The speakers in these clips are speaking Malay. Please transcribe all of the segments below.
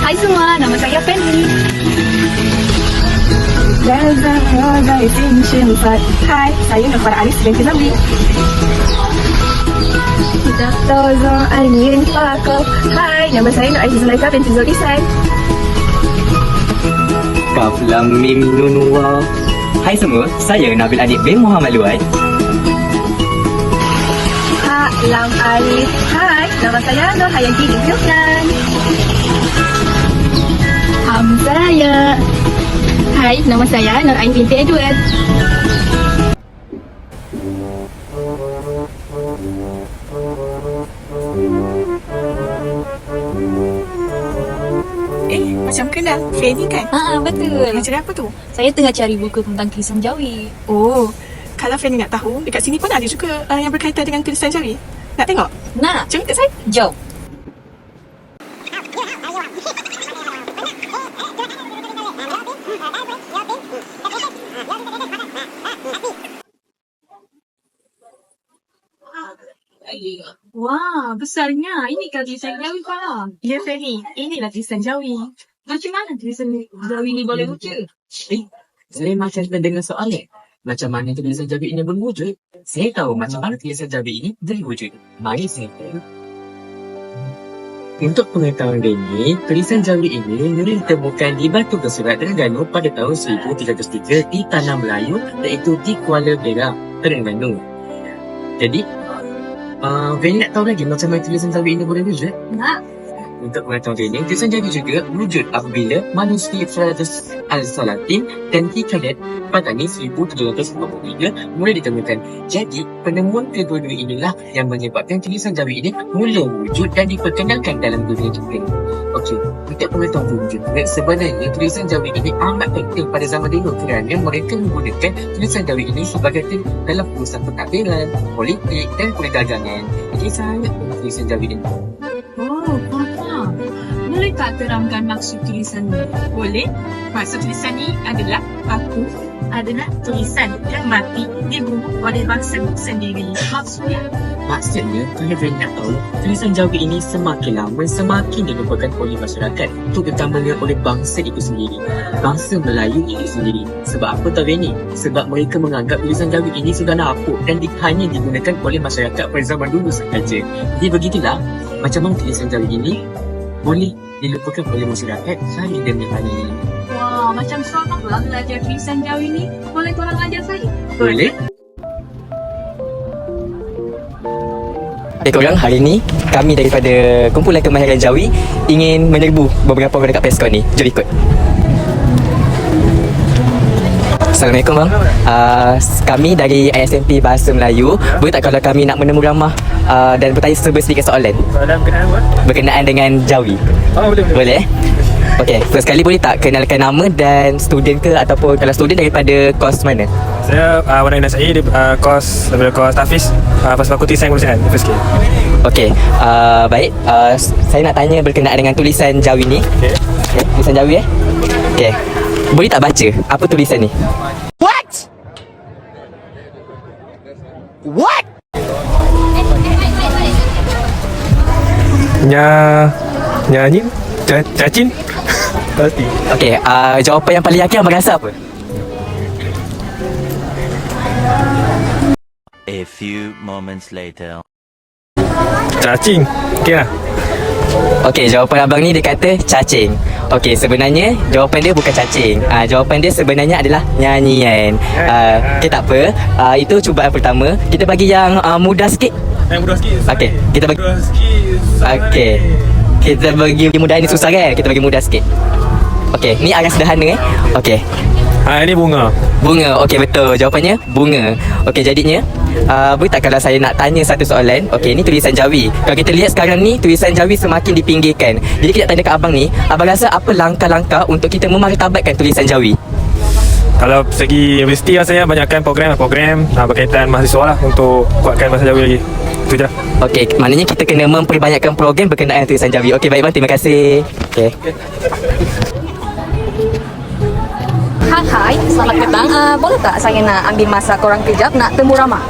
Hai semua, nama saya Penny. Hai, saya Nufar Alis binti Zamri. Hai, nama saya Nur Aziz Zulaika binti Zulisan. Kaf Lam Mim Nun Waw. Hai semua, saya Nabil Adib bin Muhammad Luai. Ha Lam Alif. Hai, nama saya Nur Hayati binti Husnan. Saya. Hai, nama saya Nur Ain binti Edward. Macam kenal Fanny kan? Betul. Macam apa tu? Saya tengah cari buku tentang tulisan Jawi. Oh, kalau Fanny nak tahu, dekat sini pun ada juga yang berkaitan dengan tulisan Jawi. Nak tengok? Nak? Jom ikut saya. Jom. Wah, besarnya. Ini kan tulisan Jawi, Pak. Ya Fanny, inilah tulisan Jawi. Macam mana tulisan Jawi ni boleh wujud? Saya macam terdengar soalan. Macam mana tulisan Jawi ini berwujud? Saya tahu macam mana tulisan Jawi ini berwujud. Mari saya tahu. Untuk pengetahuan ini, tulisan Jawi ini mula ditemukan di Batu Bersurat Terengganu pada tahun 1303 di Tanah Melayu, iaitu di Kuala Berak, Terengganu. Jadi, Fanny nak tahu lagi macam mana tulisan Jawi ini boleh wujud? Nak. Untuk pengetahuan ini, tulisan Jawi juga wujud apabila manuskrip Fratus Al-Salatin dan Hikayat pada tahun 1743 mula ditemukan. Jadi, penemuan kedua-dua inilah yang menyebabkan tulisan Jawi ini mula wujud dan diperkenalkan dalam dunia kita. Okey, untuk pengetahuan wujud, sebenarnya tulisan Jawi ini amat penting pada zaman dulu kerana mereka menggunakan tulisan Jawi ini sebagai dalam urusan pentadbiran, politik dan perdagangan. Jadi, sangat penting tulisan Jawi ini. Oh, faham. Boleh tak terangkan maksud tulisan ni? Boleh? Maksud tulisan ni adalah aku adalah tulisan yang mati dibunuh oleh bangsa sendiri. Maksudnya? Maksudnya, kalau Fanny nak tahu, tulisan Jawi ini semakin lama semakin dilupakan oleh masyarakat, terutamanya oleh bangsa itu sendiri, bangsa Melayu itu sendiri. Sebab apa tahu Fanny? Sebab mereka menganggap tulisan Jawi ini sudah lapuk dan hanya digunakan oleh masyarakat pada zaman dulu sahaja. Jadi begitulah, macam mana tulisan Jawi ini boleh dilupakan oleh masyarakat hari demi hari. Wah, macam seronok lah belajar tulisan Jawi ni. Boleh tolong ajar saya? Boleh? Korang, hari ni kami daripada Kumpulan Kemahiran Jawi ingin menyerbu beberapa orang dekat Peskon ni. Jom ikut. Assalamualaikum bang. Kami dari ISMP Bahasa Melayu. Boleh tak kalau kami nak menemu ramah dan bertanya sedikit soalan? Soalan berkenaan apa? Berkenaan dengan Jawi. Oh, boleh. Boleh? Okey, first kali boleh tak kenalkan nama dan student ke, ataupun kalau student daripada kos mana? Saya Warna Indah Syahid, kos daripada kos Tafiz, Fakulti Sains Penulisan, FSK. Okey, baik. Saya nak tanya berkenaan dengan tulisan Jawi ni. Okey. Okay, tulisan Jawi Okey. Boleh tak baca apa tulisan ni? What? Nyanyi? Cacing? Pasti. Okey, jawapan yang paling yakin abang rasa apa? A few moments later. Cacing. Okey lah. Okey, jawapan abang ni dia kata cacing. Okey, sebenarnya jawapan dia bukan cacing. Jawapan dia sebenarnya adalah nyanyian. Okey, tak apa. Itu cubaan pertama. Kita bagi yang mudah sikit. Yang mudah sikit. Okey, kita bagi. Mudah sikit. Okey. Kita bagi mudah ni susah kan? Kita bagi mudah sikit. Okey, ni arah sederhana Okey. Ini bunga. Bunga. Okey, betul. Jawapannya bunga. Okey, jadinya boleh tak kalau saya nak tanya satu soalan? Okey, ni tulisan Jawi. Kalau kita lihat sekarang ni, tulisan Jawi semakin dipinggirkan. Jadi kita tanya kat abang ni, abang rasa apa langkah-langkah untuk kita memartabatkan tulisan Jawi? Kalau segi universiti rasanya banyakkan program berkaitan mahasiswa lah untuk kuatkan bahasa Jawi lagi. Itu je. Okey, maknanya kita kena memperbanyakkan program berkenaan tulisan Jawi. Okey, baik bang, terima kasih. Okey. Hai, selamat petang. Boleh tak saya nak ambil masa korang kejap nak temu ramah?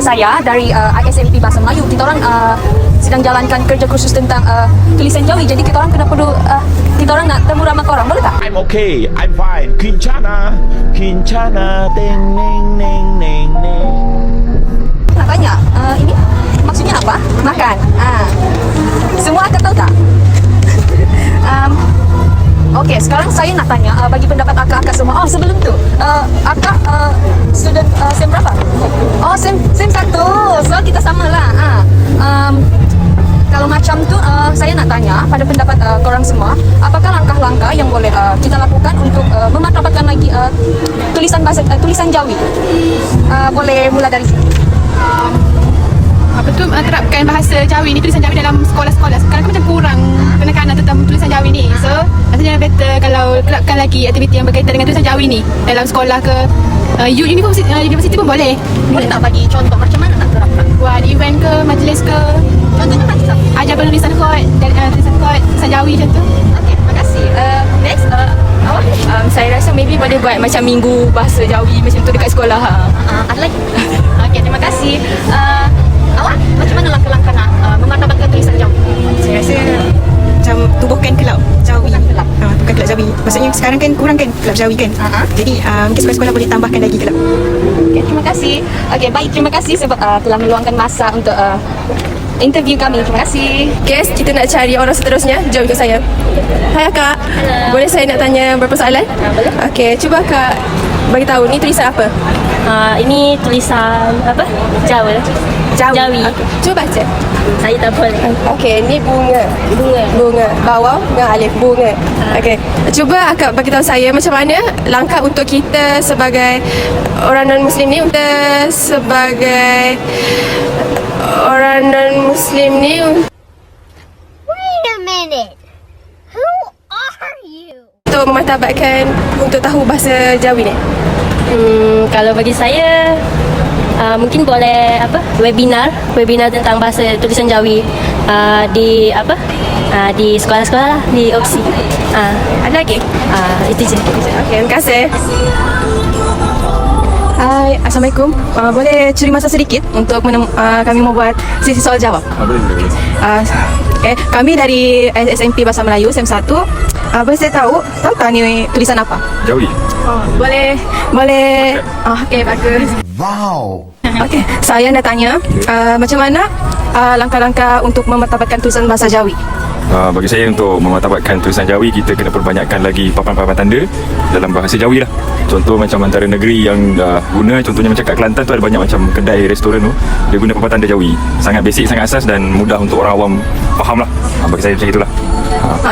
saya dari ISMP Bahasa Melayu. Kita orang sedang jalankan kerja khusus tentang tulisan Jawi. Jadi kita orang kena perlu kita orang nak temu ramah korang, boleh tak? I'm okay. I'm fine. Kincana, Kincana, ding, ning, ning, ning, ning. Nak tanya, ini maksudnya apa? Makan. Semua akak tahu tak? Okey, sekarang saya nak tanya bagi pendapat akak-akak semua. Oh, sebelum tu, akak student SEM berapa? Oh, SEM 1. So, kita sama lah. Kalau macam tu, saya nak tanya pada pendapat korang semua, apakah langkah-langkah yang boleh kita lakukan untuk memartabatkan lagi tulisan Jawi? Boleh mula dari sini. Terapkan bahasa Jawi ni, tulisan Jawi dalam sekolah-sekolah. Sekarang kan macam kurang penekanan tentang tulisan Jawi ni. So, rasanya better kalau terapkan lagi aktiviti yang berkaitan dengan tulisan Jawi ni dalam sekolah ke universiti pun boleh. Boleh tak bagi contoh macam mana nak terapkan? Buat event ke, majlis ke. Contohnya macam apa? Ajar penulisan tulisan Jawi macam tu. Okey, terima kasih. Next, awak? Saya rasa maybe boleh buat macam minggu bahasa Jawi macam tu dekat sekolah. Ada lagi? Okey, terima kasih. Awak, macam mana langkah-langkah nak memartabatkan tulisan Jawi? Saya rasa macam tubuhkan kelab Jawi. Bukan kelab Jawi. Maksudnya sekarang kan kurang kan kelab Jawi kan. Jadi mungkin sekolah-sekolah boleh tambahkan lagi kelab. Okay, terima kasih. Okey, baik, terima kasih sebab telah meluangkan masa untuk interview kami. Terima kasih. Guys, kita nak cari orang seterusnya. Jom ikut saya. Hai Kak. Boleh saya nak tanya beberapa soalan? Boleh. Okey, cuba Kak bagi tahu ni tulisan apa? Ini tulisan apa? Jawa. Jawi. Okay. Cuba baca. Saya tak boleh. Okey, ni bunga. Bunga. Bawah dengan alif bunga. Okey. Cuba Akak bagi tahu saya macam mana langkah untuk kita sebagai orang non-muslim ni Wait a minute. Who are you? untuk memartabatkan untuk tahu bahasa Jawi ni? Kalau bagi saya mungkin boleh webinar tentang bahasa tulisan Jawi di di sekolah-sekolah lah, di opsi. Ada lagi? Itu je. Okey, terima kasih. Hai, Assalamualaikum. Boleh curi masa sedikit untuk kami membuat sesi soal jawab? Boleh. Kami dari SMP Bahasa Melayu SEM 1. Boleh saya tahu tak ni tulisan apa? Jawi. Boleh. Okey, bagus. Wow. Okey, saya nak tanya macam mana langkah-langkah untuk memartabatkan tulisan bahasa Jawi? Bagi saya untuk memartabatkan tulisan Jawi, kita kena perbanyakkan lagi papan-papan tanda dalam bahasa Jawi lah. Contoh macam antara negeri yang guna, contohnya macam kat Kelantan tu ada banyak macam kedai, restoran tu, dia guna papan tanda Jawi. Sangat basic, sangat asas dan mudah untuk orang awam faham lah. Bagi saya macam itulah.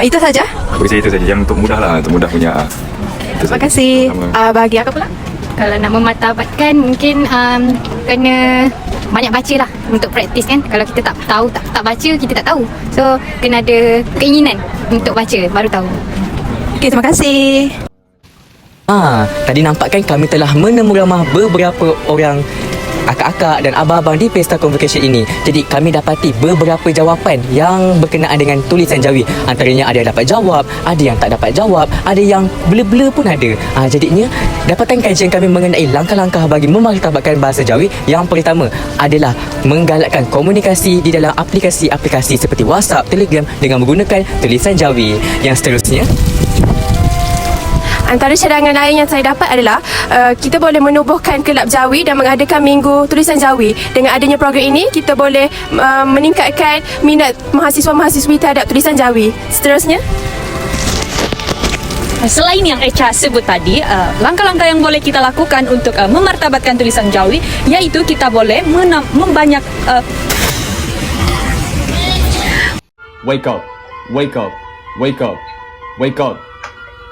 Itu saja? Bagi saya itu saja, yang untuk mudah lah, untuk mudah punya. Terima kasih. Bagi apa pula? Kalau nak memartabatkan mungkin kena banyak baca lah untuk praktis kan. Kalau kita tak tahu, tak baca, kita tak tahu. So kena ada keinginan untuk baca baru tahu. Okey, terima kasih. Tadi nampak kan kami telah menemu ramah beberapa orang akak-akak dan abang-abang di Pesta Convocation ini. Jadi kami dapati beberapa jawapan yang berkenaan dengan tulisan Jawi. Antaranya ada yang dapat jawab, ada yang tak dapat jawab, ada yang blur-blur pun ada. Jadinya dapatan kajian kami mengenai langkah-langkah bagi memartabatkan bahasa Jawi. Yang pertama adalah menggalakkan komunikasi di dalam aplikasi-aplikasi seperti WhatsApp, Telegram dengan menggunakan tulisan Jawi. Yang seterusnya, antara cadangan lain yang saya dapat adalah kita boleh menubuhkan kelab Jawi dan mengadakan minggu tulisan Jawi. Dengan adanya program ini, kita boleh meningkatkan minat mahasiswa-mahasiswi terhadap tulisan Jawi. Seterusnya, selain yang Echa sebut tadi, langkah-langkah yang boleh kita lakukan untuk memartabatkan tulisan Jawi, iaitu kita boleh membanyak Wake up, wake up, wake up, wake up.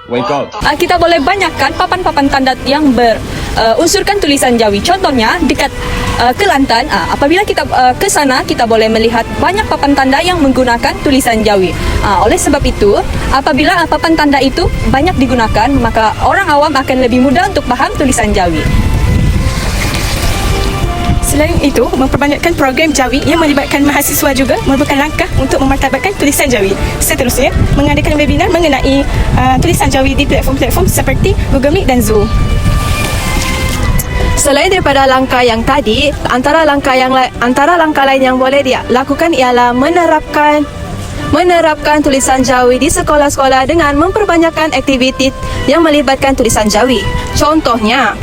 Wake up. Kita boleh banyakkan papan-papan tanda yang berunsurkan tulisan Jawi. Contohnya dekat Kelantan, apabila kita ke sana, kita boleh melihat banyak papan tanda yang menggunakan tulisan Jawi. Oleh sebab itu, apabila papan tanda itu banyak digunakan, maka orang awam akan lebih mudah untuk faham tulisan Jawi. Selain itu, memperbanyakkan program Jawi yang melibatkan mahasiswa juga merupakan langkah untuk memartabatkan tulisan Jawi. Seterusnya, mengadakan webinar mengenai tulisan Jawi di platform-platform seperti Google Meet dan Zoom. Selain daripada langkah yang tadi, antara langkah lain yang boleh dia lakukan ialah menerapkan tulisan Jawi di sekolah-sekolah dengan memperbanyakkan aktiviti yang melibatkan tulisan Jawi. Contohnya,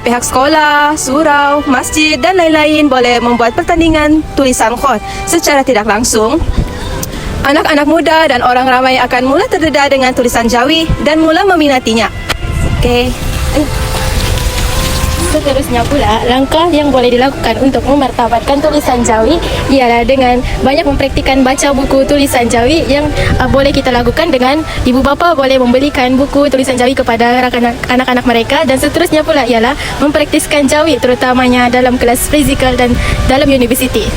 pihak sekolah, surau, masjid dan lain-lain boleh membuat pertandingan tulisan khot. Secara tidak langsung, anak-anak muda dan orang ramai akan mula terdedah dengan tulisan Jawi dan mula meminatinya. Okey. Seterusnya pula, langkah yang boleh dilakukan untuk memartabatkan tulisan Jawi ialah dengan banyak mempraktikkan baca buku tulisan Jawi yang boleh kita lakukan dengan ibu bapa boleh membelikan buku tulisan Jawi kepada anak-anak mereka, dan seterusnya pula ialah mempraktiskan Jawi terutamanya dalam kelas fizikal dan dalam universiti.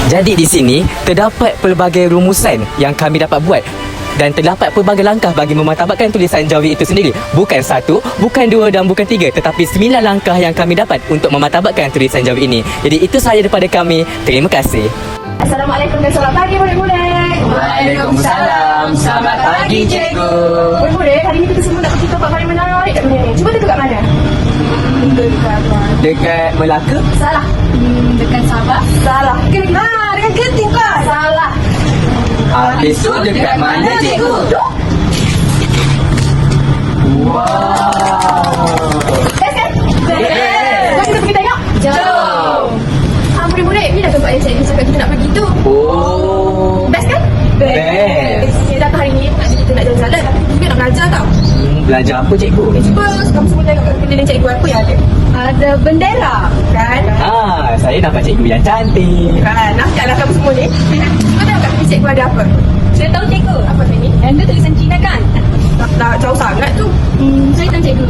Jadi di sini terdapat pelbagai rumusan yang kami dapat buat dan terdapat pelbagai langkah bagi memartabatkan tulisan Jawi itu sendiri. Bukan 1, bukan 2 dan bukan 3, tetapi 9 langkah yang kami dapat untuk memartabatkan tulisan Jawi ini. Jadi itu sahaja daripada kami. Terima kasih. Assalamualaikum dan selamat pagi murid-murid. Waalaikumsalam. Selamat pagi cikgu. Murid-murid, hari ini kita semua nak pergi tempat paling menarik kat dunia ni. Cuba tengok kat mana? Dekat Melaka? Salah. Dekat Sabah? Salah. Dekat Genting kan? Salah. Habis tu dekat mana cikgu? Best kan? Best. Jom kita pergi tengok. Jom. Murid-murid, ni dah tempat yang cikgu cakap kita nak pergi tu. Oh. Best kan? Best. Okay, datang hari ni bukan kita nak jalan-jalan, tapi kita nak belajar tau. Belajar apa cikgu? Cuba kamu semua tengok kat keliling cikgu apa yang ada. Ada bendera, kan? Saya nampak cikgu yang cantik. Kan, nampaklah kamu semua ni. Cuba tengok kat keliling cikgu ada apa. Saya tahu cikgu. Apa ni? Yang tu tulisan Cina kan? Tak jauh sangat tu. Saya tahu cikgu.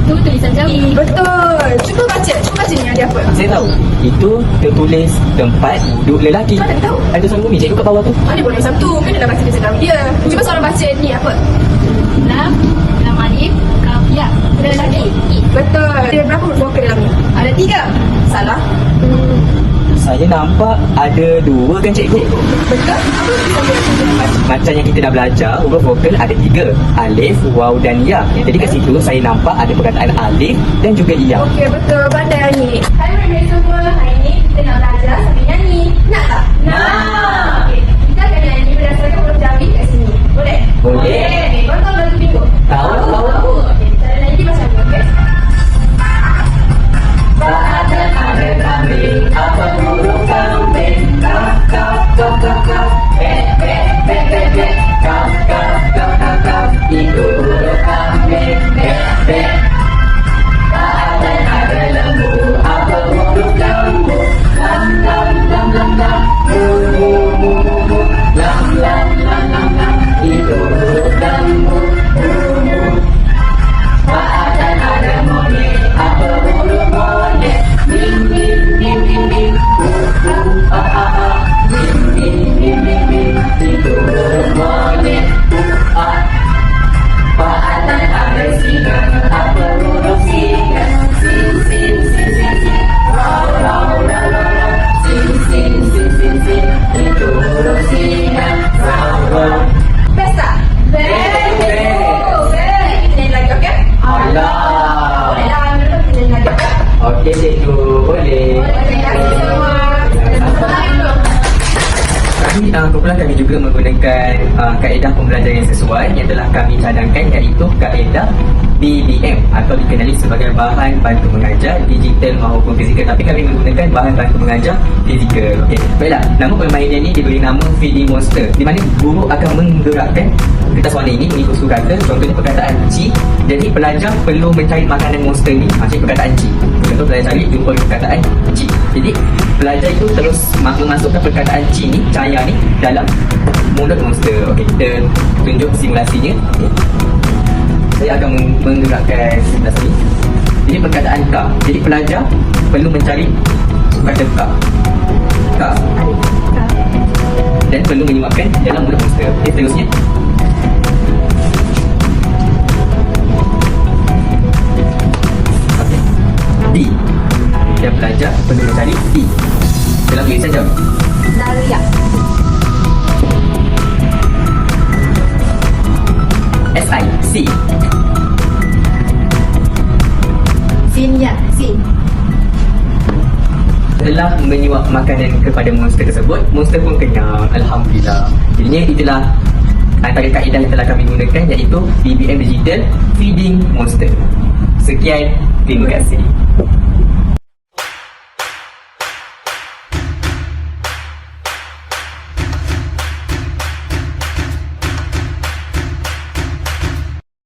Tu tulisan Jawi. Betul. Cuba baca ni ada apa. Saya tahu. Itu tertulis tempat duduk lelaki. Mana tahu? Ada soalan bumi cikgu kat bawah tu. Dia boleh satu. Kan dia dah baca tulisan Jawi dia. Cuba soalan baca ni apa? Lam alif, kaf, ya. Ada lagi? Betul. Ada berapa huruf vokal dalam ni? Ada 3. Salah. Saya nampak ada 2 kan cikgu? Betul. Macam yang kita dah belajar, huruf vokal ada 3. Alif, waw dan ya. Jadi kat situ saya nampak ada perkataan alif dan juga ya. Okey, betul. Pandai nyanyi. Hai murid-murid semua. Hari ni kita nak belajar sambil nyanyi. Nak tak? Nak. Okey. Kita akan nyanyi berdasarkan huruf Jawi kat sini. Boleh? Boleh. Okey. Korang tahu lagu Bingo? Tahu. Okey. Cara nyanyi macam ni, okey? Ada kambing, apa huruf kambing? Kaf, kaf, kaf, kaf, kaf. Bek, bek, bek, bek, bek. Kaf, kaf, kaf, kaf, kaf. Itu huruf kambing. Bek, bek. Ada lembu, apa huruf lembu? Lam, lam, lam, lam, lam. Mu, mu, mu, mu, mu. Lam, lam, lam, lam, lam. Itu huruf lembu. Mu, mu. Ada monyet, apa huruf monyet? Mim, mim, mim, mim, mim. Mim, mim, mim, mim, mim. Itu huruf monyet. Ada singa, apa huruf singa? Sin, sin, sin, sin, sin. Raw, raw, raw, raw, raw. Sin, sin, sin, sin, sin. Itu huruf singa. Raw, raw. Best tak? Best. Best. Kita nyanyi lagi, okey? Allah. Boleh lah. Kita nyanyi lagi, okey? Okey cikgu, boleh. Terima kasih semua. Kumpulan kami juga menggunakan kaedah pembelajaran yang sesuai yang telah kami cadangkan, iaitu kaedah BBM atau dikenali sebagai bahan bantu mengajar digital maupun fizikal, tapi kami menggunakan bahan bantu mengajar fizikal. Okey. Baiklah, nama permainan ini diberi nama Feeding Monster, di mana guru akan menggerakkan kertas warna ini mengikut sukata, contohnya perkataan ci. Jadi pelajar perlu mencari makanan monster ni, maksudnya perkataan ci. Contoh pelajar cari jumpa perkataan ci. Jadi pelajar itu terus memasukkan perkataan ci ni, cahaya ni dalam mulut monster. Okey, kita tunjuk simulasinya. Okay. Saya akan menggerakkan simulasi ini. Jadi perkataan ka. Jadi pelajar perlu mencari kata ka. Ka. Dan perlu menyuapkan dalam mulut monster. Okey, seterusnya. Okay. D. Dan pelajar perlu mencari D dalam tulisan Jawi. Daria. S-I. C. Zinia. setelah menyuap makanan kepada monster tersebut, monster pun kenyang, alhamdulillah. Jadinya itulah antara kaedah yang telah kami gunakan, iaitu BBM Digital Feeding Monster. Sekian, terima kasih.